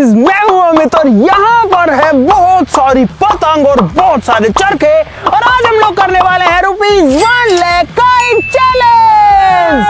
Guys, मैं हूं अमित और यहाँ पर है बहुत सारी पतंग और बहुत सारे चरखे और आज हम लोग करने वाले हैं ₹1 लाख काइट चैलेंज,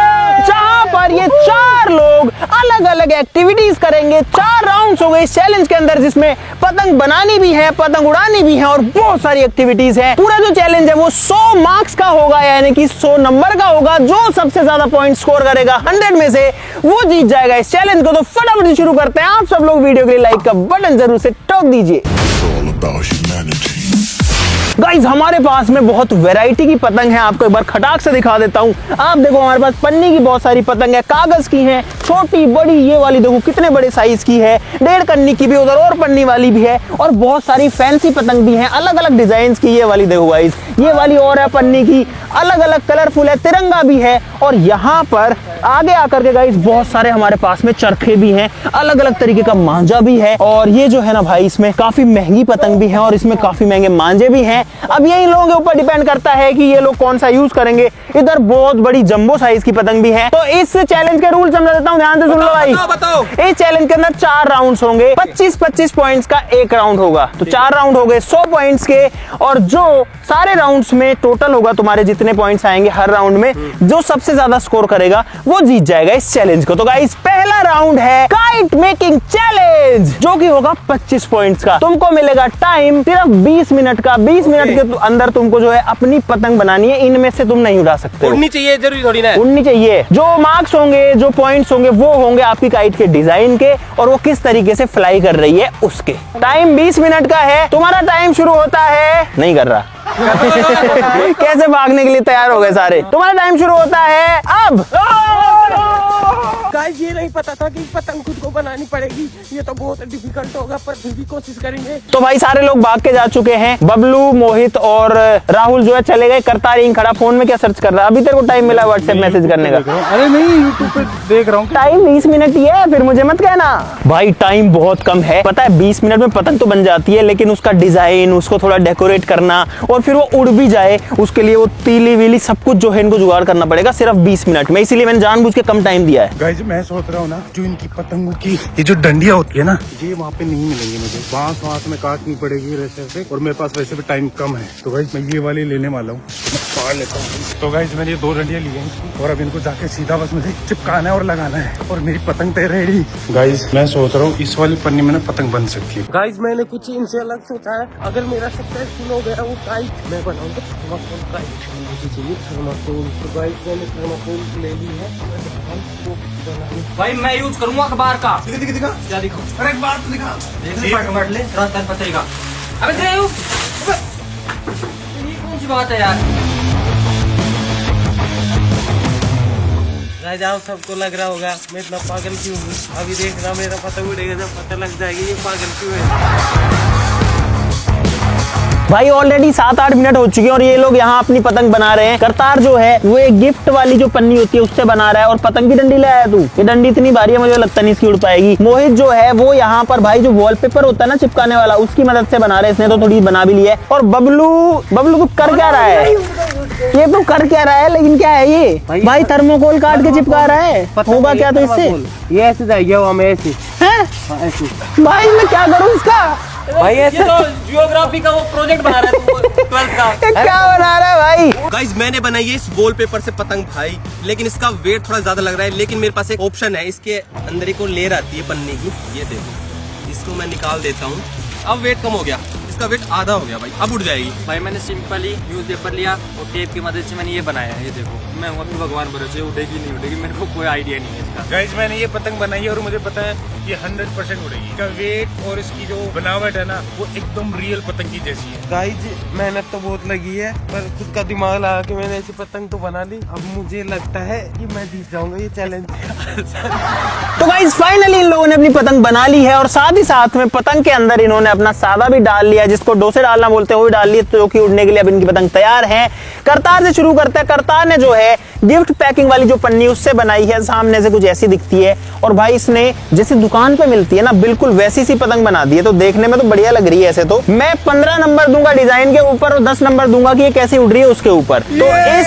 जहां पर ये 4 लोग अलग अलग एक्टिविटीज करेंगे। 4 राउंड्स हो गए इस चैलेंज के अंदर, जिसमें पतंग बनानी भी है, पतंग उड़ानी भी है और बहुत सारी एक्टिविटीज है। पूरा जो चैलेंज है वो 100 मार्क्स का होगा, यानी कि 100 नंबर का होगा। जो सबसे ज्यादा पॉइंट स्कोर करेगा 100 में से वो जीत जाएगा इस चैलेंज को। तो फटाफट शुरू करते हैं। आप सब लोग वीडियो के लिए लाइक का बटन जरूर से ठोक दीजिए। गाइस, हमारे पास में बहुत वैरायटी की पतंग है, आपको एक बार खटाक से दिखा देता हूँ। आप देखो, हमारे पास पन्नी की बहुत सारी पतंग है, कागज की है, छोटी बड़ी, ये वाली देखो कितने बड़े साइज की है, 1.5 कन्नी की भी, उधर और पन्नी वाली भी है और बहुत सारी फैंसी पतंग भी है, अलग अलग डिजाइन की। ये वाली देखो गाइस, ये वाली और है पन्नी की, अलग अलग कलरफुल है, तिरंगा भी है। और यहाँ पर आगे आकर के गाइस बहुत सारे हमारे पास में चरखे भी हैं, अलग अलग तरीके का मांझा भी है। और ये जो है ना भाई, इसमें काफी महंगी पतंग भी है और इसमें काफी महंगे मांझे भी हैं। अब ये इन लोगों के ऊपर डिपेंड करता है कि ये लोग कौन सा यूज करेंगे। इधर बहुत बड़ी जंबो साइज की पतंग भी है। तो इस चैलेंज के रूल समझा देता हूँ, ध्यान से सुन लो भाई। बताओ। इस चैलेंज के अंदर 4 राउंड्स होंगे, 25-25 पॉइंट्स का एक राउंड होगा। तो 4 राउंड हो गए 100 पॉइंट्स के, और जो सारे राउंड्स में टोटल होगा, तुम्हारे जितने पॉइंट्स आएंगे हर राउंड में, जो सबसे ज्यादा स्कोर करेगा वो जीत जाएगा इस चैलेंज को। तो गाइस, पहला राउंड है काइट मेकिंग चैलेंज, जो कि होगा 25 पॉइंट्स का। तुमको मिलेगा टाइम सिर्फ 20 मिनट का। 20 मिनट के अंदर तुमको जो है अपनी पतंग बनानी है, इनमें से तुम नहीं उड़ा सकते। उड़नी चाहिए, जरूरी थोड़ी ना उड़नी चाहिए। जो मार्क्स होंगे, जो पॉइंट्स होंगे, वो होंगे आपकी काइट के डिजाइन के और वो किस तरीके से फ्लाई कर रही है उसके। टाइम 20 मिनट का है। तुम्हारा टाइम शुरू होता है, नहीं कर रहा कैसे भागने के लिए तैयार हो गए सारे। तुम्हारा टाइम शुरू होता है अब। गाइस, ये नहीं पता था कि पतंग खुद को बनानी पड़ेगी। ये तो बहुत डिफिकल्ट होगा, पर फिर भी कोशिश करेंगे। तो भाई सारे लोग भाग के जा चुके हैं। बबलू, मोहित और राहुल जो है चले गए। करतार यहीं खड़ा फोन में क्या सर्च कर रहा है। अभी तेरे को टाइम मिला व्हाट्सएप मैसेज करने का? अरे नहीं, यूट्यूब पे देख रहा हूँ। टाइम 20 मिनट ही है, फिर मुझे मत कहना भाई टाइम बहुत कम है। पता है 20 मिनट में पतंग तो बन जाती है, लेकिन उसका डिजाइन, उसको थोड़ा डेकोरेट करना और फिर वो उड़ भी जाए, उसके लिए वो तीली वीली सब कुछ जो है इनको जुगाड़ करना पड़ेगा सिर्फ 20 मिनट में। इसीलिए मैंने जानबूझ के कम टाइम दिया है। गाइस, मैं सोच रहा हूँ ना, जो इनकी पतंगों की ये जो डंडियां होती है ना, ये वहाँ पे नहीं मिलेंगी मुझे। बांस में काटनी पड़ेगी रेशर से, और मेरे पास वैसे भी टाइम कम है। तो गाइस, मैं ये वाली लेने वाला हूँ, फाड़ लेता हूँ। तो गाइस, मैंने ये 2 डंडियां ली हैं और अब इनको जाके सीधा बस मुझे चिपकाना है और लगाना है, और मेरी पतंग तैयार रेडी। गाइस, मैं सोच रहा हूँ इस वाली पन्नी में ना पतंग बन सकती है। गाइस, मैंने कुछ इनसे अलग सोचा है। अगर मेरा सक्सेसफुल हो गया वो काइट, मैं बनाऊंगा थर्माकोल काइट। मुझे चाहिए थर्माकोल। तो गाइस, मैंने थर्माकोल ले ली है। भाई मैं यूज करूंगा अखबार का। दिखा क्या दिखाऊं? अरे एक बात तो दिखा। पढ़ ले, रास्ता पतेगा। अबे दे ये कौन सी बात है यार? राजाओं, सबको लग रहा होगा मैं इतना पागल क्यों हूँ। अभी देखना, मेरा पता उड़ेगा जब पता लग जाएगी ये पागल क्यों है। भाई ऑलरेडी 7-8 मिनट हो चुके हैं और ये लोग यहाँ अपनी पतंग बना रहे हैं। करतार जो है वो एक गिफ्ट वाली जो पन्नी होती है उससे बना रहा है, और पतंग की डंडी ले आया तू। ये डंडी इतनी भारी है, मुझे लगता नहीं इसकी उड़ पाएगी। मोहित जो है वो यहाँ पर भाई जो वॉलपेपर होता है ना चिपकाने वाला, उसकी मदद से बना रहे हैं। इसने तो थोड़ी बना भी लिया है। और बबलू तू कर क्या रहा है? ये तो कर क्या रहा है, लेकिन क्या है ये? भाई थर्मोकोल काट के चिपका रहा है। होगा क्या तो इससे? ये ऐसे जाएगा हमें ऐसे। भाई मैं क्या करूँ इसका? भाई ऐसे तो जियोग्राफी का वो प्रोजेक्ट बना रहा है 12th का। क्या बना रहा है भाई? गाइस, मैंने बनाई है इस वॉल पेपर से पतंग भाई, लेकिन इसका वेट थोड़ा ज्यादा लग रहा है। लेकिन मेरे पास एक ऑप्शन है, इसके अंदर एक लेयर आती है पन्नी की, ये देखो, इसको मैं निकाल देता हूँ। अब वेट कम हो गया, इसका वेट आधा हो गया भाई, अब उड़ जाएगी। भाई मैंने सिंपली न्यूज़पेपर लिया और टेप की मदद से मैंने ये बनाया है। ये देखो, मैं हूँ अपने भगवान भरोसे, उड़ेगी नहीं उड़ेगी मेरे को कोई आइडिया नहीं है इसका। गाइस, मैंने ये पतंग बनाई है और मुझे पता है ये 100% उड़ेगी। इसका वेट और इसकी जो बनावट है ना, वो एकदम रियल पतंग की जैसी है। गाइस, मेहनत तो बहुत लगी है, पर खुद का दिमाग लगा के मैंने ऐसी पतंग तो बना ली। अब मुझे लगता है कि मैं जीत जाऊंगा ये चैलेंज। तो गाइस, फाइनली इन लोगों ने अपनी पतंग बना ली है और साथ ही साथ में पतंग के अंदर इन्होंने अपना सादा भी डाल लिया, जिसको डोसे डालना बोलते हैं, वो भी डाल लिया, जो कि उड़ने के लिए अब इनकी पतंग तैयार है। करतार से शुरू करते हैं। करतार ने जो है है गिफ्ट पैकिंग वाली जो पन्नी उससे बनाई है, सामने से कुछ ऐसी दिखती है। और भाई इसने जैसे दुकान पे मिलती है ना बिल्कुल वैसी सी पतंग बना दी है, तो देखने में तो बढ़िया लग रही है। ऐसे तो मैं 15 नंबर दूंगा डिजाइन के ऊपर और 10 नंबर दूंगा कि ये कैसी उड़ रही है उसके ऊपर। तो इस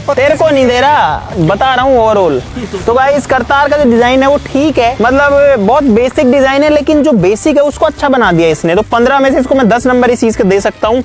तेरे को नहीं दे रहा, बता रहा हूँ ओवरऑल। तो भाई इस करतार का जो डिजाइन है वो ठीक है, मतलब बहुत बेसिक डिजाइन है, लेकिन जो बेसिक है उसको अच्छा बना दिया इसने। तो 15 में से इसको मैं 10 नंबर इस चीज के दे सकता हूँ।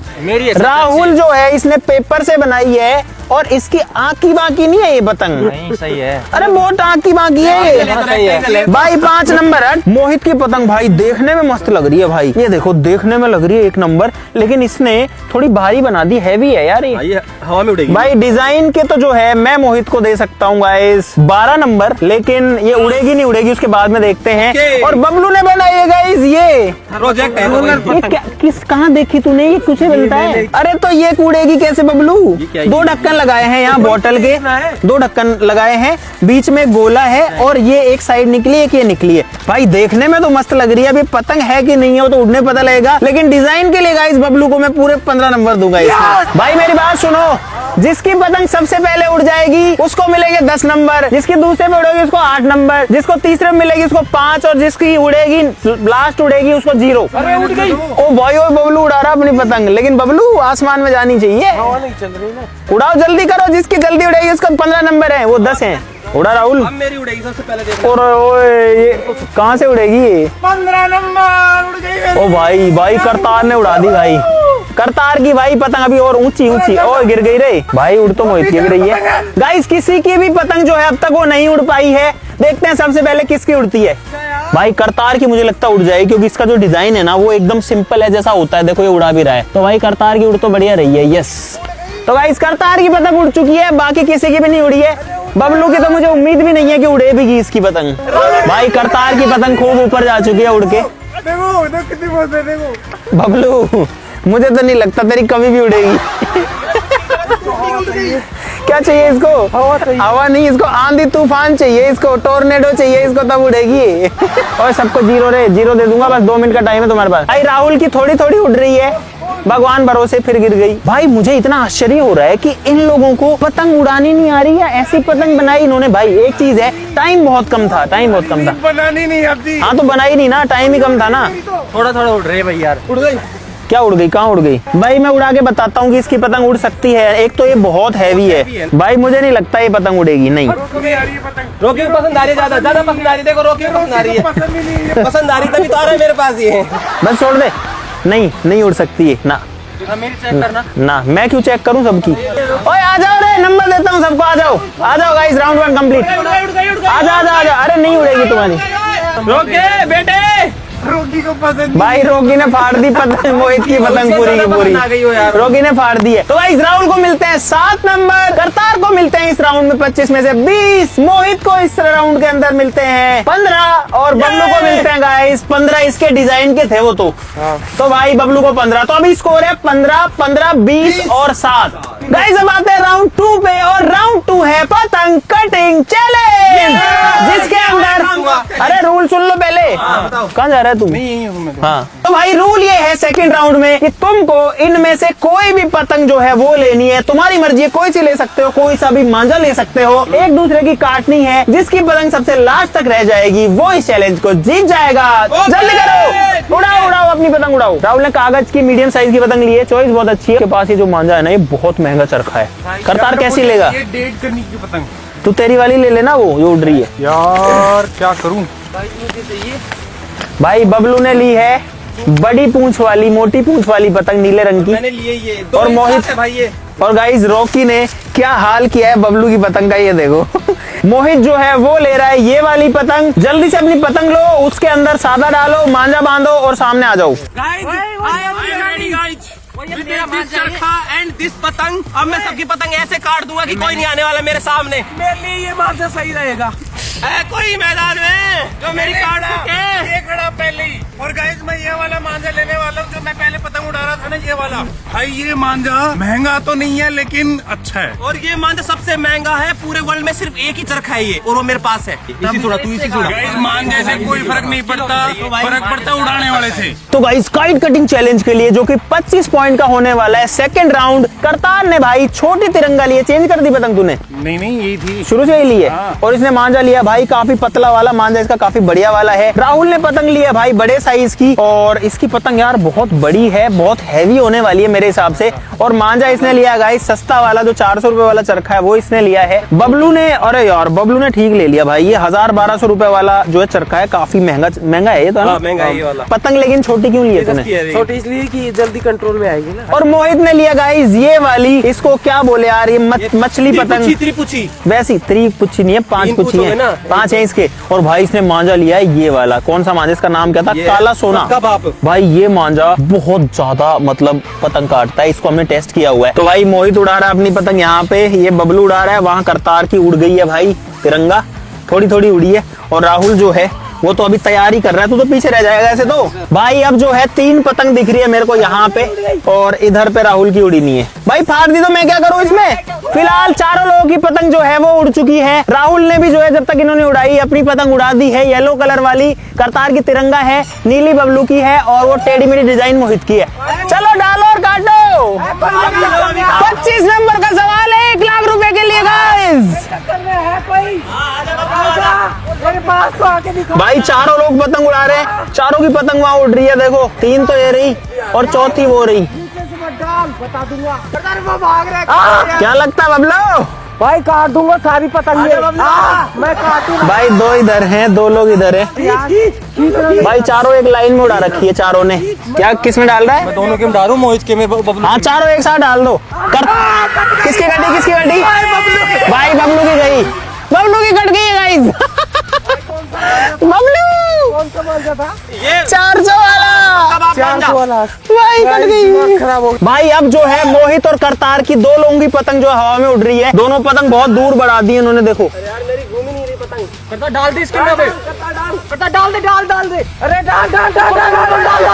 राहुल जो है इसने पेपर से बनाई है और इसकी आंकी बाकी नहीं है ये पतंग। नहीं सही है। अरे बहुत आंकी बाकी है ये। सही है भाई 5 नंबर है। मोहित की पतंग भाई देखने में मस्त लग रही है भाई, ये देखो देखने में लग रही है 1 नंबर, लेकिन इसने थोड़ी भारी बना दी, हैवी है यार ये हवा में उड़ेगी भाई। डिजाइन के तो जो है मैं मोहित को दे सकता हूँ गाइस 12 नंबर, लेकिन ये उड़ेगी नहीं उड़ेगी उसके बाद में देखते हैं। और बबलू ने बनाई है गाइस ये प्रोजेक्ट है ये किस कहाँ देखी तूने, ये कुछ बनता है? अरे तो ये उड़ेगी कैसे बबलू? 2 ढक्कन लगाए हैं यहाँ बोतल के, 2 ढक्कन लगाए हैं, बीच में गोला है और ये एक साइड निकली एक ये निकली है। भाई देखने में तो मस्त लग रही है, अभी पतंग है कि नहीं है वो तो उड़ने पता लगेगा, लेकिन डिजाइन के लिए गाइस बबलू को मैं पूरे 15 नंबर दूंगा इसमें। भाई मेरी बात सुनो, जिसकी पतंग सबसे पहले उड़ जाएगी उसको मिलेंगे 10 नंबर, जिसकी दूसरे पे उड़ेगी उसको 8 नंबर, जिसको तीसरे में मिलेगी उसको 5 और जिसकी उड़ेगी लास्ट उड़ेगी उसको 0। अरे उड़ गई। ओ भाई ओ बबलू उड़ा रहा अपनी पतंग, लेकिन बबलू आसमान में जानी चाहिए। हवा नहीं चल रही ना। उड़ाओ जल्दी करो, जिसकी जल्दी उड़ेगी उसका 15 नंबर है, वो 10 है। उड़ा राहुल। अब मेरी उड़ेगी सबसे पहले देखो। और ओए ये कहाँ से उड़ेगी ये? 15 नंबर उड़ गई। ओ भाई भाई करतार ने उड़ा दी भाई, करतार की भाई पतंग अभी और ऊंची ऊंची और गिर गई रे भाई। उड़ तो मोहित की भी रही है गाइस, किसी की भी पतंग जो है अब तक वो नहीं उड़ पाई है। देखते हैं सबसे पहले किसकी उड़ती है। भाई करतार की मुझे लगता है उड़ जाएगी, क्योंकि इसका जो डिजाइन है ना वो एकदम सिंपल है जैसा होता है। देखो ये उड़ा भी रहा है, तो भाई करतार की उड़ तो बढ़िया रही है। यस, तो गाइस करतार की पतंग उड़ चुकी है, बाकी किसी की भी नहीं उड़ी है। बबलू की तो मुझे उम्मीद भी नहीं है कि उड़ेगी इसकी पतंग। भाई करतार की पतंग खूब ऊपर जा चुकी है उड़ के। देखो देखो कितनी मस्त है, देखो। बबलू मुझे तो नहीं लगता तेरी कभी भी उड़ेगी। क्या चाहिए इसको? हवा चाहिए। हवा नहीं, इसको आंधी तूफान चाहिए, इसको टोर्नेडो चाहिए, इसको तब उड़ेगी। और सबको 0 रे 0 दे दूंगा, बस 2 मिनट का टाइम है तुम्हारे पास। भाई राहुल की थोड़ी थोड़ी उड़ रही है, भगवान भरोसे फिर गिर गई। भाई मुझे इतना आश्चर्य हो रहा है कि इन लोगों को पतंग उड़ानी नहीं आ रही है, ऐसी पतंग बनाई इन्होंने। भाई एक चीज है, टाइम बहुत कम था, टाइम बहुत कम था। बनानी नहीं आती। हाँ तो बनाई नहीं ना, टाइम ही कम था ना। थोड़ा थोड़ा उड़ रही है भाई यार। उड़ गई। क्या उड़ गई? कहाँ उड़ गई? भाई मैं उड़ा के बताता हूँ कि इसकी पतंग उड़ सकती है। एक तो ये बहुत हैवी है भाई, मुझे नहीं लगता ये पतंग उड़ेगी। नहीं कभी आ रही है पतंग। रोकी में पसंद आ रही है, ज्यादा ज्यादा पसंद आ रही है। देखो रोकी में पसंद आ रही है, पसंद ही नहीं है। पसंद आ रही तभी तो आ रहा है मेरे पास ये। बस छोड़ दे, नहीं नहीं उड़ सकती है ना। मेरी चेक करना ना मैं क्यों चेक करूं सबकी? ओए आ जाओ रे, नंबर देता हूं सबको, आ जाओ गाइस, राउंड 1 कंप्लीट। आ जाओ। अरे नहीं उड़ेगी तुम्हारी। रोके बेटे, रोगी को पसंद। भाई रोगी ने फाड़ दी पतंग, मोहित की पतंग पूरी की पूरी आ गई हो यार। रोगी ने फाड़ दी है। तो गाइस राहुल को मिलते हैं 7 नंबर, करतार को मिलते हैं इस राउंड में 25 में से 20, मोहित को इस राउंड के अंदर मिलते हैं 15 और बबलू को मिलते हैं गाइस 15। इसके डिजाइन के थे वो तो भाई बबलू को 15। तो अभी स्कोर है 15, 15, 20 और 7। गाइस अब आते हैं राउंड 2 पे, और राउंड 2 है पतंग कटिंग चैलेंज, जिसके अंदर अरे रूल सुन लो पहले। कहाँ जा रहा है तुम? हाँ तो भाई रूल ये है सेकंड राउंड में कि तुमको इनमें से कोई भी पतंग जो है वो लेनी है, तुम्हारी मर्जी है, कोई सी ले सकते हो, कोई सा भी मांझा ले सकते हो, एक दूसरे की काटनी है। जिसकी पतंग सबसे लास्ट तक रह जाएगी वो इस चैलेंज को जीत जाएगा। जल्दी करो, उड़ाओ अपनी पतंग उड़ाओ। राहुल ने कागज की मीडियम साइज की पतंग ली है, चॉइस बहुत अच्छी है। के पास ये जो मांझा है ना ये बहुत महंगा चरखा है। करतार कैसी लेगा? ये डेट करने की पतंग तू तेरी वाली ले लेना, वो जो उड़ रही है। यार क्या करूं? भाई बबलू ने ली है बड़ी पूंछ वाली, मोटी पूंछ वाली पतंग नीले रंग की। मैंने लिए ये और मोहित है भाई ये। और गाइस रॉकी ने क्या हाल किया है बबलू की पतंग का, ये देखो। मोहित जो है वो ले रहा है ये वाली पतंग। जल्दी से अपनी पतंग लो, उसके अंदर सादा डालो, मांझा बांधो और सामने आ जाओ। एंड दिस पतंग, अब मैं सबकी पतंग ऐसे काट दूंगा कि कोई नहीं आने वाला मेरे सामने। मेरे लिए ये मांझा सही रहेगा। है कोई मैदान में जो मेरी काट सके? ये खड़ा पहले ही। और गाइस मैं ये वाला मांझा लेने वाला हूँ जो मैं पहले पतंग उड़ा रहा था ना, ये वाला। भाई ये मांझा महंगा तो नहीं है लेकिन अच्छा है। और ये मांझा सबसे महंगा है पूरे वर्ल्ड में, सिर्फ एक ही चरखा है ये, और वो मेरे पास है। इसी थोड़ा तू इसी थोड़ा गाइस मांझे से कोई फर्क नहीं पड़ता, फर्क पड़ता उड़ाने वाले से। तो गाइस काइट कटिंग चैलेंज के लिए जो कि 25 पॉइंट का होने वाला है, सेकंड राउंड करतार ने भाई छोटी तिरंगा लिए। चेंज कर दी पतंग तूने? नहीं यही थी शुरू से ही ली है। हाँ। और इसने मांझा लिया भाई काफी पतला वाला मांझा, इसका काफी बढ़िया वाला है। राहुल ने पतंग लिया भाई बड़े साइज की, और इसकी पतंग यार बहुत बड़ी है, बहुत हैवी होने वाली है मेरे हिसाब से। और मांझा इसने लिया गाइस सस्ता वाला, जो 400 रुपए वाला चरखा है वो इसने लिया है। बबलू ने, अरे यार बबलू ने ठीक ले लिया भाई, ये 1000-1200 रुपए वाला जो है चरखा है, काफी महंगा है ये तो, है ना? महंगा है ये वाला। पतंग लेकिन छोटी क्यों ली है तूने? छोटी इसलिए कि जल्दी कंट्रोल में आएगी ना। और मोहित ने लिया गाइस ये वाली, इसको क्या बोले यार, ये मछली पतंग त्रिपुची वैसी, त्रिपुच्छी नहीं है, 5 पुच्छी है, 5 है इसके। और भाई इसने मांझा लिया है ये वाला, कौन सा मांझा, इसका नाम क्या था? काला सोना। भाई ये मांझा बहुत ज्यादा मतलब पतंग काटता है, इसको हमने टेस्ट किया हुआ है। तो भाई मोहित उड़ा रहा है अपनी पतंग यहाँ पे, ये बबलू उड़ा रहा है, वहाँ करतार की उड़ गई है भाई तिरंगा, थोड़ी थोड़ी उड़ी है। और राहुल जो है वो तो अभी तैयारी कर रहा है, तू तो पीछे रह जाएगा ऐसे तो। भाई अब जो है 3 पतंग दिख रही है मेरे को यहाँ पे, और इधर पे राहुल की उड़ी नहीं है। भाई फाड़ दी तो मैं क्या करूँ इसमें? फिलहाल चारों लोगों की पतंग जो है वो उड़ चुकी है। राहुल ने भी जो है जब तक इन्होंने उड़ाई अपनी पतंग उड़ा दी है। येलो कलर वाली करतार की तिरंगा है, नीली बबलू की है, और वो टेढ़ी मेढ़ी डिजाइन मोहित की है। चलो डालो और काटो। 25 नंबर का सवाल है 1 लाख रुपए के लिए गाइस। भाई चारों लोग पतंग उड़ा रहे हैं, चारों की पतंग वहाँ उड़ रही है, देखो 3 तो ये रही और चौथी वो रही। बता दूंगा। क्या लगता है बबलू? भाई काट दूंगा सारी पतंग। मैं काटूंगा भाई 2 इधर हैं, 2 लोग इधर हैं। भाई चारों एक लाइन में उड़ा रखी है चारों ने। क्या किस में डाल रहा है? दोनों के में डालूं, मोहित के में बबलू। हाँ चारों एक साथ डाल दो। किसकी कटी, किसकी कटी? भाई बबलू की गई, बबलू की कट गई है गाइस। बबलू कौन सा मांझा था? ये 400 वाला, 400 वाला। भाई कट गई। खराब हो भाई अब जो है मोहित और करतार की 2 लोगों की पतंग जो हवा में उड़ रही है, दोनों पतंग बहुत दूर बढ़ा दी इन्होंने, देखो। यार मेरी घूम ही नहीं रही पतंग। करता डाल दे इसके में, डाल दे अरे डाल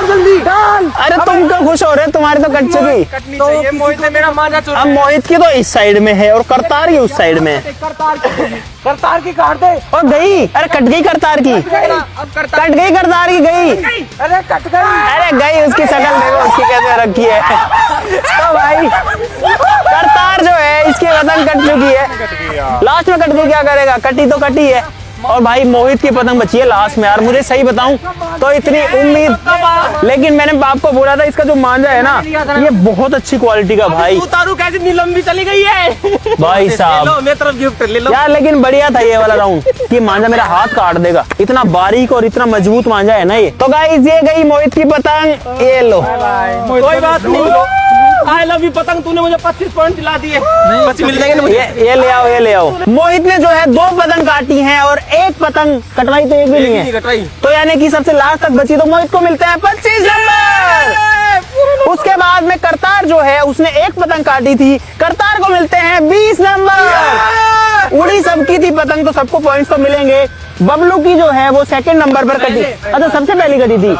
जल्दी डाल। अरे तुम क्यों खुश हो रहे हो? तुम्हारी तो कट चुकी। कटनी चाहिए। मोहित ने मेरा मांझा चुरा। अब मोहित की तो इस साइड में है और करतार की उस साइड में है। करतार की काट दे। और गई, अरे कट गई करतार की, अब करता कट गई करतार की, गई। अरे कट गई। अरे गई, उसकी शक्ल देखो उसकी कैसे रखी है। तो भाई करतार जो है इसकी पतंग कट चुकी है, लास्ट में कट गई, क्या करेगा, कटी तो कटी है। और भाई मोहित की पतंग बची है लास्ट में। यार मुझे सही बताऊं तो इतनी उम्मीद, लेकिन मैंने बाप को बोला था इसका जो मांझा है ना ये बहुत अच्छी क्वालिटी का भाई। उतारू कैसे, इतनी लंबी चली गई है। भाई साहब लो मेरी तरफ गिफ्ट ले लो यार, लेकिन बढ़िया था ये वाला राउंड, कि मांझा मेरा हाथ काट देगा, इतना बारीक और इतना मजबूत मांझा है ना ये। तो गाइस ये गई मोहित की पतंग, ये लो। कोई बात नहीं, आई लव यू पतंग, तूने मुझे 25 पॉइंट दिला दिए। 25 मिल जाएंगे मुझे। ये ले आओ, ये ले आओ। मोहित ने जो है 2 पतंग काटी हैं और 1 पतंग कटवाई तो एक भी नहीं है, तो यानी कि सबसे लास्ट तक बची, तो मोहित को मिलते हैं 25 नंबर। उसके बाद में करतार जो है उसने 1 पतंग काटी थी, करतार को मिलते हैं 20 नंबर। उड़ी सबकी थी पतंग तो सबको पॉइंट्स तो मिलेंगे। बबलू की जो है वो सेकंड नंबर पर कटी, अच्छा सबसे पहली कटी थी,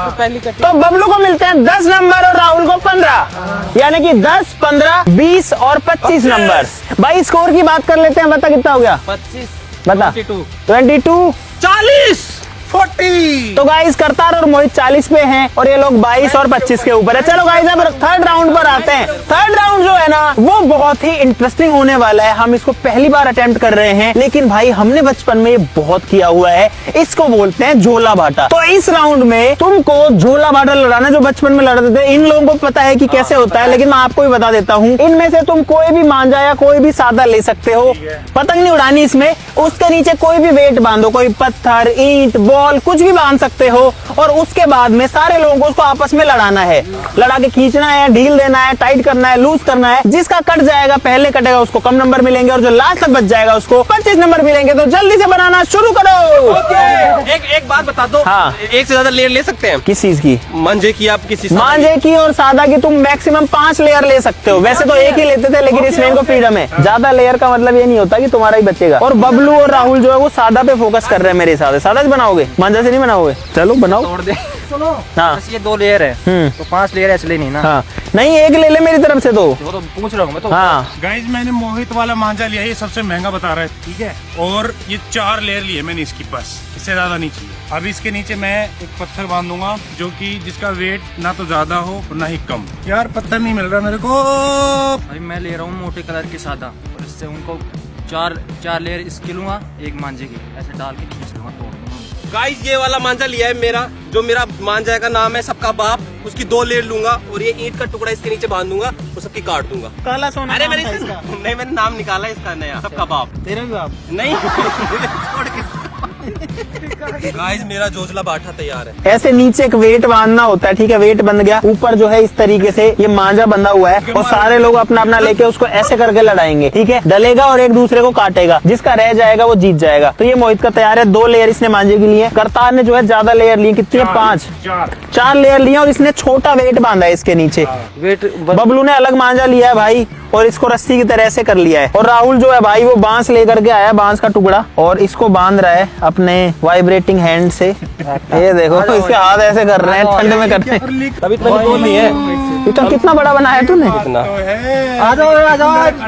तो बबलू को मिलते हैं 10 नंबर और राहुल को 15, यानी कि 10, 15, 20 और 25 नंबर। भाई स्कोर की बात कर लेते हैं, बता कितना हो गया? 25, बता। 22, 40, 40। तो गाइस करतार और मोहित 40 पे हैं और ये लोग 22 और 25 के ऊपर है। चलो गाइस अब थर्ड राउंड पर आते हैं। थर्ड राउंड जो है ना वो बहुत ही इंटरेस्टिंग होने वाला है। हम इसको पहली बार अटेम्प्ट कर रहे हैं, लेकिन भाई हमने बचपन में ये बहुत किया हुआ है। इसको बोलते हैं झोला भाटा। तो इस राउंड में तुमको झोला भाटा लड़ाना, जो बचपन में लड़ते थे। इन लोगों को पता है कि कैसे होता है, लेकिन मैं आपको भी बता देता हूँ। इनमें से तुम कोई भी मांझा या कोई भी सादा ले सकते हो, पतंग नहीं उड़ानी इसमें। उसके नीचे कोई भी वेट बांधो, कोई पत्थर, ईंट, बॉल, कुछ भी बांध सकते हो, और उसके बाद में सारे लोगों को उसको आपस में लड़ाना है। लड़ा के खींचना है, ढील देना है, टाइट करना है, लूज करना है। जिसका कट जाएगा, पहले कटेगा, उसको कम नंबर मिलेंगे, और जो लास्ट तक बच जाएगा उसको 25 नंबर मिलेंगे। तो जल्दी से बनाना शुरू करो। एक बात बता दो, हाँ। एक से ज्यादा लेयर ले सकते हैं? किस चीज की? मांझे की, आप किसी मांझे की और सादा की तुम मैक्सिमम 5 लेयर ले सकते हो। वैसे तो एक ही लेते थे, लेकिन इसमें इनको फ्रीडम है। ज्यादा लेयर का मतलब ये नहीं होता कि तुम्हारा ही बचेगा। और बबलू और राहुल जो है वो सादा पे फोकस कर रहे हैं मेरे हिसाब से। सादा बनाओगे? बनाओगे? मांझा से नहीं बनाओगे? चलो बनाओ। तोड़ दे। सुनो, हाँ बस ये 2 लेयर है तो 5 लेयर ऐसे लेनी ना। हाँ, नहीं एक ले ले मेरी तरफ से तो। वो तो पूछ रहा हूँ मैं तो। हाँ गाइज मैंने मोहित वाला मांझा लिया, ये सबसे महंगा बता रहा है, ठीक है। और ये 4 लेयर लिए मैंने इसकी, बस इससे ज्यादा नहीं चाहिए। अब इसके नीचे मैं एक पत्थर बांधूंगा जो कि जिसका वेट ना तो ज्यादा हो और ना ही कम। यार पत्थर नहीं मिल रहा मेरे को। भाई मैं ले रहा हूँ मोटे कलर के सादा, और इससे उनको 4 लेयर इसकी लूंगा, एक मांझे की, ऐसे डाल के खींच लूंगा, तोड़ दूंगा। गाइस ये वाला मांझा लिया है मेरा, जो मेरा मांझा का नाम है सबका बाप, उसकी 2 लेयर लूंगा और ये ईंट का टुकड़ा इसके नीचे बांध दूंगा और सबकी काट दूंगा। काला सोना अरे नाम मैंने था इसका। नहीं, मैंने नाम निकाला इसका नया, सबका बाप। तेरा भी बाप। नहीं छोड़ के। गाइस मेरा जोजला बाठा तैयार है। ऐसे नीचे एक वेट बांधना होता है, ठीक है, वेट बंध गया, ऊपर जो है इस तरीके से ये मांझा बंधा हुआ है और सारे लोग अपना अपना लेके उसको ऐसे करके लड़ाएंगे, ठीक है, डलेगा और एक दूसरे को काटेगा, जिसका रह जाएगा वो जीत जाएगा। तो ये मोहित का तैयार है, 2 लेयर इसने मांझे के लिए, करतार ने जो है ज्यादा लेयर लिए, कितनी है 5 4 लेयर लिए और इसने छोटा वेट बांधा है इसके नीचे। वेट बबलू ने अलग मांझा लिया है भाई और इसको रस्सी की तरह से कर लिया है। और राहुल जो है भाई वो बांस लेकर के आया, बांस का टुकड़ा, और इसको बांध रहा है अपने वाइब्रेटिंग हैंड से। ये देखो इसके हाथ ऐसे कर रहे हैं, ठंड में कर रहे हैं। अभी तो बोल नहीं है। ये तो कितना बड़ा बना है तूने। आ जाओ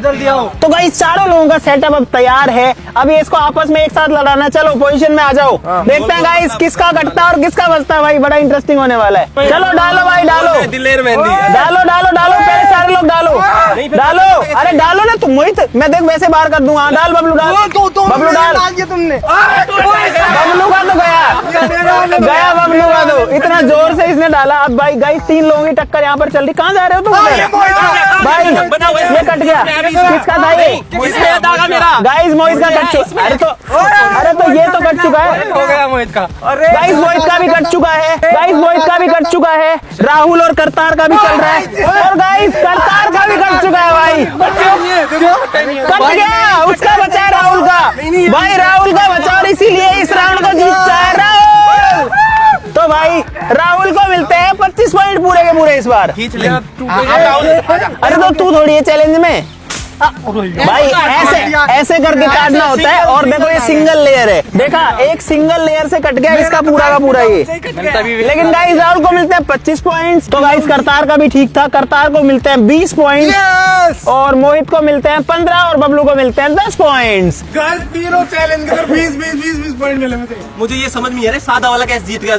जल्दी आओ। तो गाइस चारों लोगों का सेटअप अब तैयार है, अब ये इसको आपस में एक साथ लड़ाना। चलो पोजीशन में आ जाओ, देखते हैं गाइस किसका कटता है और किसका बचता है। भाई बड़ा इंटरेस्टिंग होने वाला है। चलो डालो भाई, डालो दिलेर मेहंदी। डालो डालो डालो, पहले सारे लोग डालो डालो। अरे डालो ना तुम मोहित, मैं देख वैसे बाहर कर दूंगा। डाल बबलू, डाल बबलू, डाल तुमने। बबलू का तो गया बबलू का तो इतना जोर से इसने डाला। अब भाई गाइस 3 लोगों की टक्कर यहाँ पर चल रही। कहाँ जा रहे हो तुम भाई? ये कट गया, किसका था ये? गाइस मोहित का कट चुका। अरे तो ये तो कट चुका है, हो गया मोहित का। गाइस मोहित का भी कट चुका है, गाइस मोहित का भी कट चुका है, राहुल और करतार का भी चल रहा है, और गाइस करतार का भी कट चुका है। भाई कट गया, उसका बचा है राहुल का, भाई राहुल का बचा, और इसीलिए इस राउंड को जीत है राहुल। तो भाई राहुल को मिलते हैं 25 पॉइंट पूरे के पूरे इस बार। खींच ले। अरे तो तू थोड़ी है चैलेंज में भाई, ऐसे ऐसे करके काटना होता है। और देखो ये सिंगल लेयर है, देखा, एक सिंगल लेयर से कट गया इसका पूरा का पूरा ये। लेकिन गाइस राहुल को मिलते हैं 25 पॉइंट्स। तो गाइस करतार का भी ठीक था, करतार को मिलते हैं 20 पॉइंट्स और मोहित को मिलते हैं 15 और बबलू को मिलते हैं 10 पॉइंट्स। तीनों चैलेंज कर 20 पॉइंट मिले मुझे। मुझे ये समझ नहीं आ रहा सादा वाला कैसे जीत गया।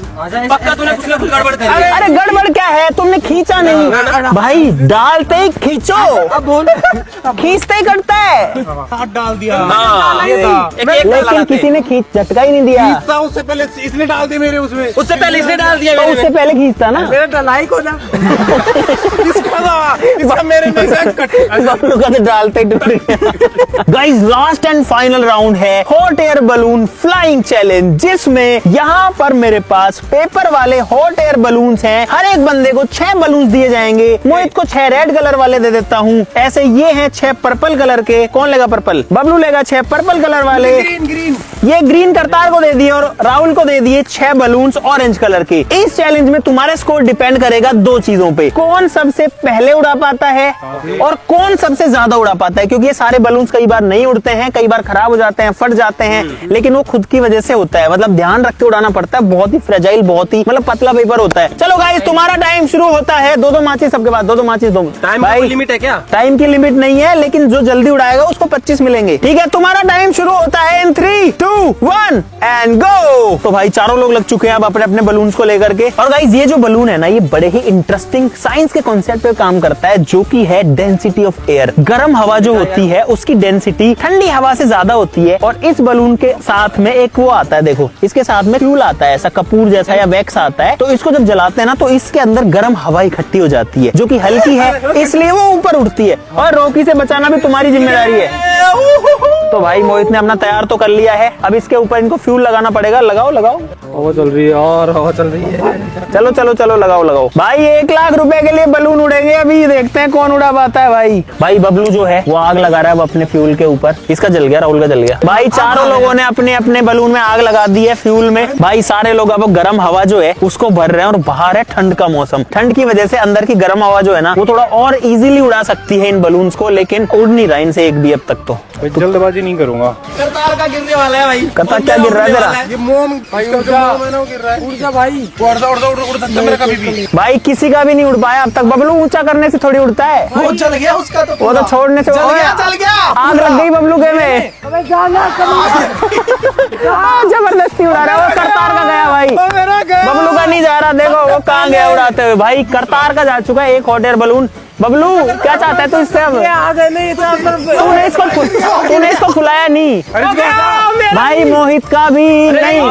पक्का तूने कुछ ना कुछ गड़बड़ कर दी। अरे गड़बड़ क्या है, तुमने खींचा नहीं भाई, डालते ही खींचो, अब बोल। खींचते ही कटता है। हाथ डाल दिया। लेकिन किसी ने खींच झटका ही नहीं दिया। उससे पहले इसने डाल दिया मेरे उसमें। उससे पहले इसने डाल दिया तो उससे पहले खींचता ना। मेरा डलाई को ना। इसका मेरे में से बबलू का तो डालते ही टूट गया। Guys last and final round है hot air balloon flying challenge, जिसमें यहाँ पर मेरे पास पेपर वाले हॉट एयर बलून्स हैं। हर एक बंदे को 6 बलून्स दिए जाएंगे। मोहित को 6 रेड कलर वाले दे देता हूँ। ऐसे ये हैं 6 पर्पल कलर के। कौन लेगा पर्पल? बबलू लेगा 6 पर्पल कलर वाले। ग्रीन ये ग्रीन करतार को दे दिए और राहुल को दे दिए 6 बलून्स ऑरेंज कलर के। इस चैलेंज में तुम्हारा स्कोर डिपेंड करेगा 2 चीजों पे, कौन सबसे पहले उड़ा पाता है और कौन सबसे ज्यादा उड़ा पाता है। क्योंकि ये सारे बलून्स कई बार नहीं उड़ते हैं, कई बार खराब हो जाते हैं, फट जाते हैं, लेकिन वो खुद की वजह से होता है, मतलब ध्यान रख के उड़ाना पड़ता है। बहुत ही फ्रेजाइल, बहुत ही मतलब पतला पेपर होता है। चलो गाइस तुम्हारा टाइम शुरू होता है। 2-2 माचिस सबके बाद, 2-2 माचिस दो। टाइम की लिमिट है क्या? टाइम की लिमिट नहीं है, लेकिन जो जल्दी उड़ाएगा उसको 25 मिलेंगे। ठीक है, तुम्हारा टाइम शुरू होता है इन 3, 2, 1 एंड गो। तो भाई चारों लोग लग चुके हैं अब अपने अपने बलून्स को लेकर के। और गाइस ये जो बलून है ना, ये बड़े ही इंटरेस्टिंग साइंस के कॉन्सेप्ट पे काम करता है, जो कि है डेंसिटी ऑफ एयर। गर्म हवा जो होती है उसकी डेंसिटी ठंडी हवा से ज्यादा होती है। और इस बलून के साथ में एक वो आता है, देखो इसके साथ में फ्यूल आता है, ऐसा कपूर जैसा या वैक्स आता है। तो इसको जब जलाते हैं ना, तो इसके अंदर गर्म हवा इकट्ठी हो जाती है, जो कि हल्की है, इसलिए वो ऊपर उठती है। और रॉकी से बचाना भी तुम्हारी जिम्मेदारी है। तो भाई मोहित ने अपना तैयार तो कर लिया है, अब इसके ऊपर इनको फ्यूल लगाना पड़ेगा। लगाओ लगाओ, हवा चल रही है और हवा चल रही है। चलो चलो चलो लगाओ लगाओ। भाई 1 लाख रुपए के लिए बलून उड़ेंगे, अभी देखते हैं कौन उड़ा पाता है। भाई बबलू जो है वो आग लगा रहा है अपने फ्यूल के ऊपर। इसका जल गया, राहुल का जल गया। भाई चारों लोगों ने अपने अपने बलून में आग लगा दी है फ्यूल में। भाई सारे लोग अब गर्म हवा जो है उसको भर रहे हैं। और बाहर है ठंड का मौसम, ठंड की वजह से अंदर की गर्म हवा जो है ना, वो थोड़ा और इजीली उड़ा सकती है इन बलून्स को, लेकिन उड़ नहीं रहा इनसे एक भी अब तक। तो। भाई जल्दबाजी नहीं करूंगा। करतार का गिरने वाला है भाई। करतार क्या गिर रहा है तेरा? ये मोम भाई गिर रहा है। उड़ जा भाई। उड़ सकता मेरा कभी भी। भाई किसी का भी नहीं उड़ पाया अब तक। बबलू ऊंचा करने से थोड़ी उड़ता है, वो जल गया उसका तो। वो तो छोड़ने से। चल गया। आग लग गई बबलू के में। अबे जाना जबरदस्ती उड़ा रहा है वो। करतार का गया भाई, बबलू का नहीं जा रहा। देखो वो कहाँ गया उड़ाते हुए। भाई करतार का जा चुका है एक हॉट एयर बलून। बबलू क्या चाहता है तू इससे? अब तूने इसको फुलाया नहीं भाई। मोहित का भी नहीं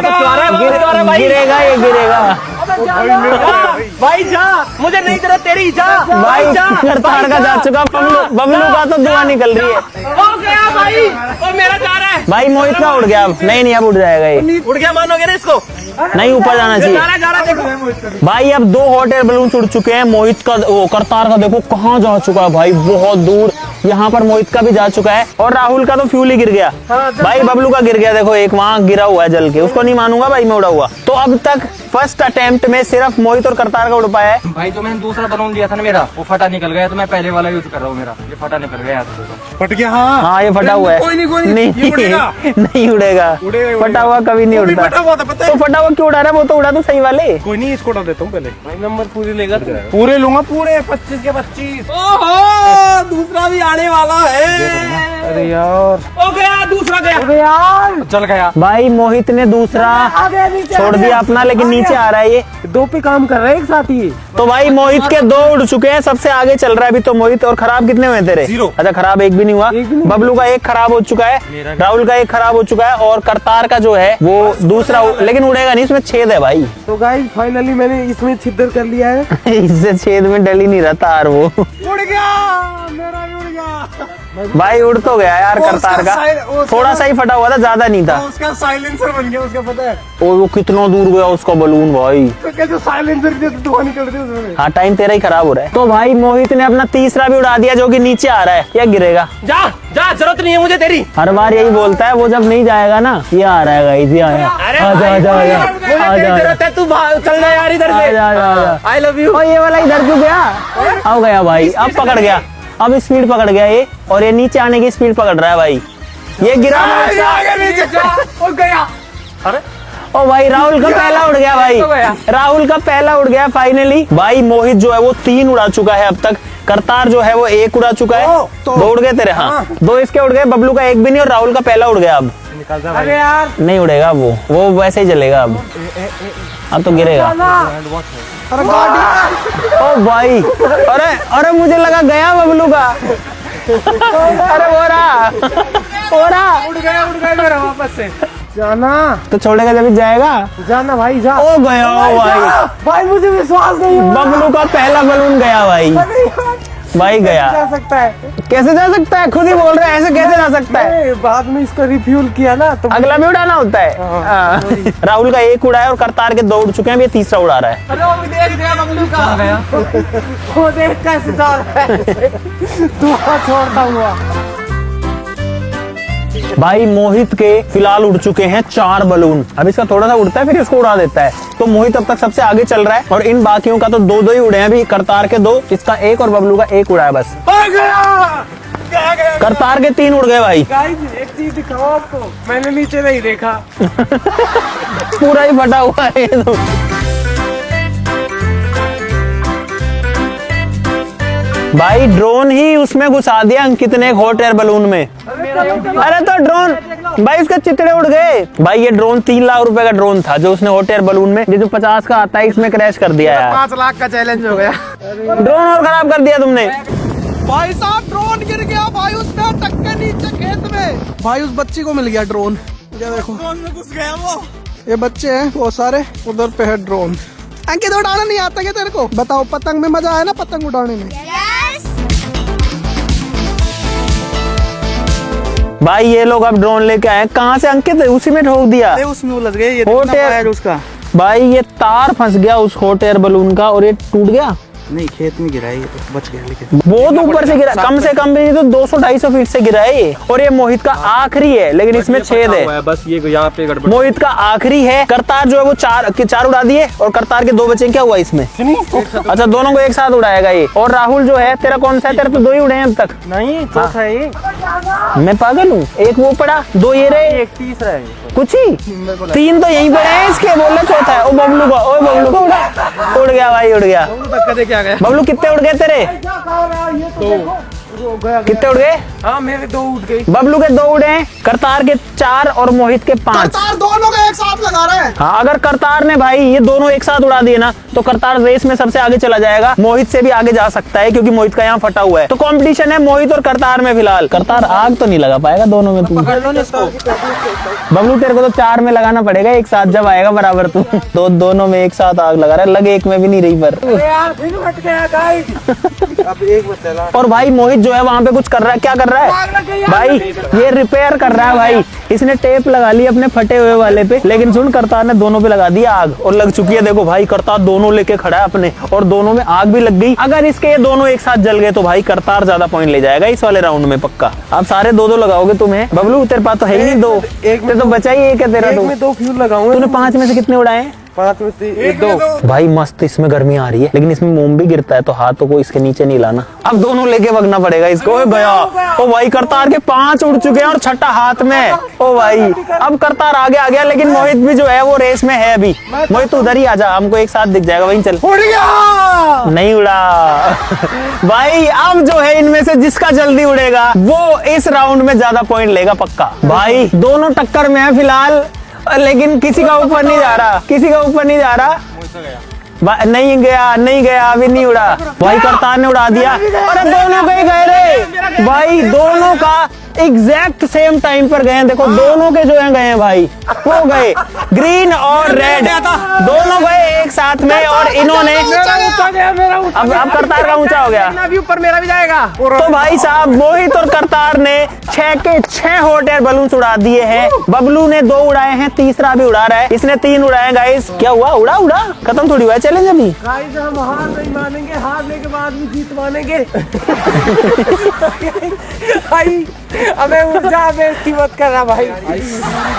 गिरेगा, ये गिरेगा भाई जा, मुझे नहीं तेरा तेरी जा भाई। करतार का जा चुका। बबलू का तो धुआं निकल रही है। हो गया भाई, और मेरा जा रहा है भाई मोहित का उड़ गया अब। नहीं अब उड़ जाएगा ये। उड़ गया मानोगे ना इसको? नहीं ऊपर जाना चाहिए जा रहा देखो भाई। अब 2 हॉट एयर बलून उड़ चुके हैं। मोहित का, वो करतार का देखो कहाँ जा चुका है भाई, बहुत दूर। यहाँ पर मोहित का भी जा चुका है और राहुल का तो फ्यूल ही गिर गया भाई। बबलू का गिर गया देखो, एक वहाँ गिरा हुआ है जल के। उसको नहीं मानूंगा भाई मैं उड़ा हुआ। तो अब तक फर्स्ट अटेम्प्ट में सिर्फ मोहित और करतार का उड़ पाया है। भाई जो मैंने दूसरा बलून लिया था ना मेरा, वो फटा निकल गया, तो मैं पहले वाला यूज कर रहा हूँ। मेरा ये फटा निकल गया। फट गया। हाँ हाँ ये फटा हुआ है। कोई नहीं नहीं उड़ेगा। नहीं उड़ेगा। फटा हुआ कभी नहीं उड़ता। फटा हुआ था पता तो है। फटा हुआ क्यों उड़ा रहा है? वो तो उड़ा तो सही वाले। कोई नहीं इसको उड़ा देता हूँ पहले। भाई नंबर पूरे लेगा तू। पूरे लूंगा, पूरे 25 के 25। ओहो, दूसरा भी आने वाला है। अरे यार हो गया, दूसरा गया। अबे यार चल गया भाई मोहित ने दूसरा छोड़ दिया अपना, लेकिन नीचे आ रहा है ये। 2 पे काम कर रहे हैं एक साथ ही। तो भाई मोहित के 2 उड़ चुके हैं, सबसे आगे चल रहा है अभी तो मोहित। और खराब कितने हुए तेरे? 0। अच्छा खराब एक भी नहीं हुआ। एक भी नहीं। बबलू का 1 खराब हो चुका है, राहुल का 1 खराब हो चुका है और करतार का जो है वो दूसरा, लेकिन उड़ेगा नहीं, इसमें छेद है भाई। तो गाइस फाइनली मैंने इसमें छिद्र कर लिया है। इससे छेद में डल ही नहीं रहा तार वो। उड़ गया, मेरा भी उड़ गया। भाई उड़ तो गया यार करतार का। थोड़ा सा ही फटा हुआ था, ज्यादा नहीं था। उसका साइलेंसर बन गया, उसका पता है। और वो कितना दूर गया उसका बलून भाई। तो कैसे साइलेंसर की धुआं निकलती है उसमें। हाँ टाइम तेरा ही खराब हो रहा है। तो भाई मोहित ने अपना तीसरा भी उड़ा दिया, जो कि नीचे आ रहा है। क्या गिरेगा? जा जा, जरूरत नहीं है मुझे तेरी। हर बार यही बोलता है वो, जब नहीं जाएगा ना ये आ रहा है गाइस, ये आया। जरूरत है, तू चल जा यार इधर से। I love you. और ये वाला इधर क्यों गया? अब गया भाई, अब पकड़ गया, अब स्पीड पकड़ गया ये। और ये नीचे आने की स्पीड पकड़ रहा है भाई। ये गिरा हो गया। अरे ओ भाई राहुल का पहला उड़ गया भाई। राहुल का पहला उड़ गया फाइनली। भाई मोहित जो है वो 3 उड़ा चुका है अब तक। करतार जो है वो 1 उड़ा चुका है। 2 उड़ गए तेरे। हाँ 2 इसके उड़ गए, बबलू का 1 भी नहीं और राहुल का पहला उड़ गया। अब अरे यार नहीं उड़ेगा वो वैसे ही चलेगा। अब तो गिरेगा। ओ भाई, अरे मुझे लगा गया बबलू का। अरे हो रहा उड़ गया मेरा वापस से। जाना तो छोड़ेगा जब जाएगा। जाना भाई जा। ओ गया भाई। भाई मुझे विश्वास नहीं हो रहा। बबलू का पहला बलून गया भाई। भाई गया। जा सकता है? कैसे जा सकता है? खुद ही बोल रहे हैं, ऐसे कैसे जा सकता है? अरे, बाद में इसका रिफ्यूल किया ना तो अगला भी उड़ाना होता है। हाँ। राहुल का 1 उड़ा है और करतार के 2 उड़ चुके हैं, अब ये तीसरा उड़ा रहा है। अरे वो भी देख दिया बबलू का। वो देख कैसे जा रहा है। तू छोड़ता हुआ। भाई मोहित के फिलहाल उड़ चुके हैं 4 बलून। अब इसका थोड़ा सा उड़ता है फिर इसको उड़ा देता है। तो मोहित अब तक सबसे आगे चल रहा है और इन बाकियों का तो 2-2 ही उड़े हैं अभी। करतार के 2, इसका 1 और बबलू का 1 उड़ा है बस। करतार के 3 उड़ गए भाई। गाइस एक चीज दिखाओ आपको, मैंने नीचे नहीं देखा। पूरा ही फटा हुआ है ये तो। भाई ड्रोन ही उसमें घुसा दिया अंकित ने एक हॉट एयर बलून में। अरे तो ड्रोन भाई उसके चितड़े उड़ गए भाई। ये ड्रोन 3 लाख रुपए का ड्रोन था जो उसने हॉट एयर बलून में, ये जो 50 का आता है इसमें क्रैश कर दिया यार। 5 लाख का चैलेंज हो गया। ड्रोन और खराब कर दिया तुमने। भाई साहब ड्रोन गिर गया भाई, उसमें अटक के नीचे खेत में। भाई उस बच्ची को मिल गया ड्रोन। ये देखो ड्रोन में घुस गया वो। ये बच्चे हैं बहुत सारे, उधर पे है ड्रोन। अंकित उड़ाना नहीं आता क्या तेरे को? बताओ, पतंग में मजा आया ना पतंग उड़ाने में? भाई ये लोग अब ड्रोन लेके आए। कहाँ से अंकित? उसी में ठोक दिया। उसमें उलझ गए। ये हॉट एयर उसका भाई, ये तार फंस गया उस हॉट एयर बलून का और ये टूट गया। नहीं खेत में गिरा है ये तो बच गया लेकिन बहुत ऊपर से गिरा, कम से कम भी तो 200-250 फीट से गिरा है ये। और ये मोहित का आखिरी है, लेकिन इसमें छेद है। बस ये यहाँ पे गड़बड़। मोहित का आखिरी है। करतार जो है वो चार उड़ा दिए और करतार के 2 बचे। क्या हुआ इसमें? अच्छा, दोनों को एक साथ उड़ाएगा ये। और राहुल जो है, तेरा कौन सा है? तेरे तो 2 ही उड़े हैं अब तक। नहीं चौथा है ये। मैं पागल हूँ? एक वो पड़ा, 2 ये रहे, एक तीसरा है कुछ ही 3 तो यहीं पड़े हैं इसके। बोल रहे चौथा है। ओ बबलू का, ओ बबलू का उड़ गया भाई, उड़ गया। बबलू कितने उड़ गए तेरे? कितने उड़ गए? हाँ मेरे 2 उठ गए। बबलू के 2 उड़े हैं, करतार के 4 और मोहित के 5। करतार दोनों का एक साथ लगा रहे हैं। हाँ, अगर करतार ने भाई ये दोनों एक साथ उड़ा दिए ना, तो करतार रेस में सबसे आगे चला जाएगा। मोहित से भी आगे जा सकता है, क्योंकि मोहित का यहाँ फटा हुआ है। तो कंपटीशन है मोहित और करतार में फिलहाल। करतार आग तो नहीं लगा पाएगा दोनों में। तू बबलू, तेरे को तो 4 में लगाना पड़ेगा एक साथ, जब आएगा बराबर तू। तो दोनों में एक साथ आग लगा रहा है, लगे एक में भी नहीं रही पर। अब एक बचा। और भाई मोहित जो है वहाँ पे कुछ कर रहा है। क्या कर रहा है भाई? ये रिपेयर कर रहा है भाई। इसने टेप लगा ली अपने फटे हुए वाले पे, लेकिन सुन, करतार ने दोनों पे लगा दिया आग और लग चुकी है। देखो भाई, करतार दोनों लेके खड़ा है अपने, और दोनों में आग भी लग गई। अगर इसके ये दोनों एक साथ जल गए तो भाई करतार ज्यादा पॉइंट ले जाएगा इस वाले राउंड में पक्का। अब सारे 2-2 लगाओगे तुम्हें। बबलू, तेरे पास तो है ही नहीं 2, एक तो बचा ही एक है तेरा। एक में 2 फ्यूल लगाऊंगा। तूने 5 में से कितने उड़ाए हैं? 5 में से 2। भाई मस्त, इसमें गर्मी आ रही है, लेकिन इसमें मोम भी गिरता है, तो हाथों को इसके नीचे नहीं लाना। अब दोनों लेके भगना पड़ेगा इसको। ओ गया, ओ भाई करतार के 5 उड़ चुके हैं और 6ठा हाथ में। ओ भाई, अब करतार आगे आ गया, लेकिन मोहित भी जो है वो रेस में है अभी। मोहित उधर ही आजा, हमको एक साथ दिख जाएगा। वहीं चल। उड़ गया। नहीं उड़ा भाई। अब जो है इनमें से जिसका जल्दी उड़ेगा वो इस राउंड में ज्यादा पॉइंट लेगा पक्का। भाई दोनों टक्कर में है फिलहाल, लेकिन किसी का ऊपर नहीं जा रहा, किसी का ऊपर नहीं जा रहा। नहीं गया, अभी नहीं उड़ा भाई। करतार ने उड़ा दिया। अरे दोनों कहीं गए रे भाई, दोनों का एग्जैक्ट सेम टाइम पर गए हैं। देखो दोनों के जो है गए हैं भाई, वो गए ग्रीन और रेड, दोनों गए एक साथ में। और इन्होंने अब करतार का ऊंचा हो गया, ऊपर मेरा भी जाएगा। तो भाई साहब मोहित और करतार ने 6 के 6 हॉट एयर बलून्स उड़ा दिए हैं। बबलू ने 2 उड़ाए हैं, तीसरा भी उड़ा रहा है। इसने 3 उड़ाए गाइस। क्या हुआ? उड़ा खत्म थोड़ी हुआ है चैलेंज अभी। गाइस हम हार नहीं मानेंगे, हारने के बाद भी जीत मानेंगे। भाई हमें ऊर्जा बेइज्जती मत करना भाई।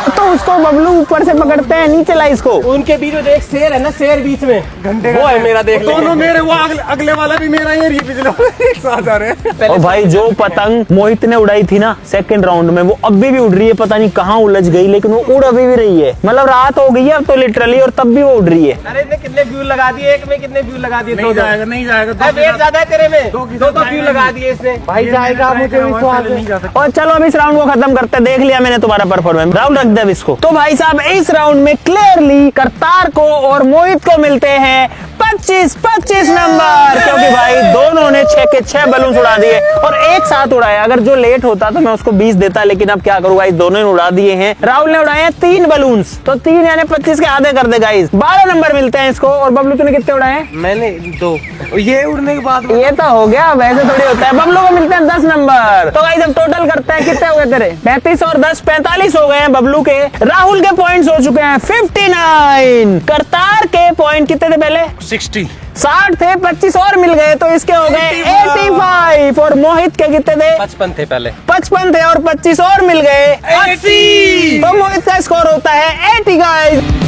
तो उसको बबलू ऊपर से पकड़ते हैं, नीचे ला इसको। उनके बीच में एक शेर है ना, शेर बीच में घंटे वो है मेरा। देख दोनों मेरे, वो अगले वाला भी मेरा ही है, ये पिछले एक साथ आ रहे हैं। और भाई जो पतंग मोहित ने उड़ाई थी ना सेकंड राउंड में, वो अभी भी उड़ रही है। पता नहीं कहाँ उलझ गई, लेकिन वो उड़ अभी भी रही है। मतलब रात हो गई है अब तो लिटरली, और तब भी वो उड़ रही है। अरे इसने कितने फ्यूल लगा दिए? एक में कितने फ्यूल लगा दिए? नहीं जाएगा, नहीं जाएगा। वेट ज्यादा है तेरे में। 2 फ्यूल लगा दिए इसने। भाई जाएगा, मुझे विश्वास है। और चलो अब इस राउंड को खत्म करते हैं। देख लिया मैंने तुम्हारा परफॉर्मेंस। राहुल रख दे इसको। तो भाई साहब इस राउंड में क्लियरली करतार को और मोहित को मिलते हैं 25 नंबर, क्योंकि भाई दोनों ने 6 के 6 बलून उड़ा दिए और एक साथ उड़ाया। अगर जो लेट होता तो मैं उसको 20 देता, लेकिन अब क्या करूँ गाइस, दोनों ने उड़ा दिए हैं। राहुल ने उड़ाए हैं 3 बलून, तो 3 यानी 25 के आधे कर दे गाइस। 12 नंबर मिलते हैं इसको। और बबलू तूने कितने उड़ाए हैं? मैंने 2। ये उड़ने के बाद ये तो हो गया, वैसे थोड़ी होता है। बबलू को मिलते हैं 10 नंबर। तो गाइस अब टोटल करते हैं, कितने हो गए तेरे? 35 और 10 45 हो गए हैं बबलू के। राहुल के पॉइंट्स हो चुके हैं 59। करतार के पॉइंट कितने थे पहले? 60 थे, 25 और मिल गए तो इसके हो गए 85। और मोहित के कितने थे? 55 थे पहले। 55 थे और 25 और मिल गए 80। तो मोहित का स्कोर होता है 80 गाइस।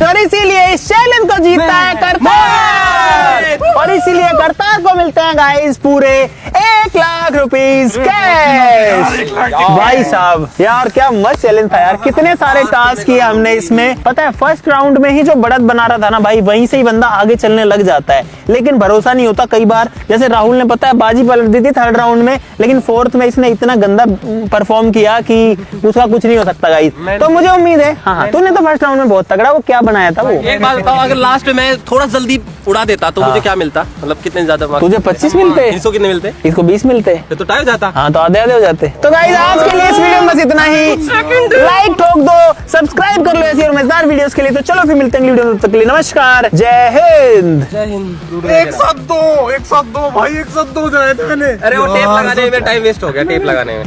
और इसीलिए इस चैलेंज को जीतता है करतार, और इसीलिए करतार को मिलते हैं गाइस पूरे 1 लाख रुपीस कैश। भाई साहब यार क्या मस्त चैलेंज था यार, कितने सारे टास्क किए हमने इसमें। पता है फर्स्ट राउंड में ही जो बढ़त बना रहा था ना भाई, वहीं से ही बंदा आगे चलने लग जाता है, लेकिन भरोसा नहीं होता कई बार। जैसे राहुल ने पता है बाजी पलट दी थी 3rd राउंड में, लेकिन 4th में इसने इतना गंदा परफॉर्म किया कि उसका कुछ नहीं हो सकता गाइस। तो मुझे उम्मीद है हाँ तूने तो फर्स्ट राउंड में बहुत तगड़ा, वो क्या बनाया था वो। एक बात बताओ, अगर लास्ट में मैं थोड़ा जल्दी उड़ा देता तो मुझे क्या मिलता? मतलब कितने ज्यादा marks? तुझे 25 मिलते, इसको कितने मिलते? इसको 20 मिलते, तो टाइम जाता। हाँ तो आधे आधे हो जाते। तो गाइस आज के लिए इस वीडियो में बस इतना ही। लाइक ठोक दो, सब्सक्राइब कर लो ऐसी और मजेदार वीडियोस के लिए। तो चलो फिर मिलते हैं वीडियो में, तब तक के लिए नमस्कार, जय हिंद। एक साथ दो भाई, एक साथ 2 जाए थे मैंने। अरे वो टेप लगाने में टाइम वेस्ट हो गया, टेप लगाने में।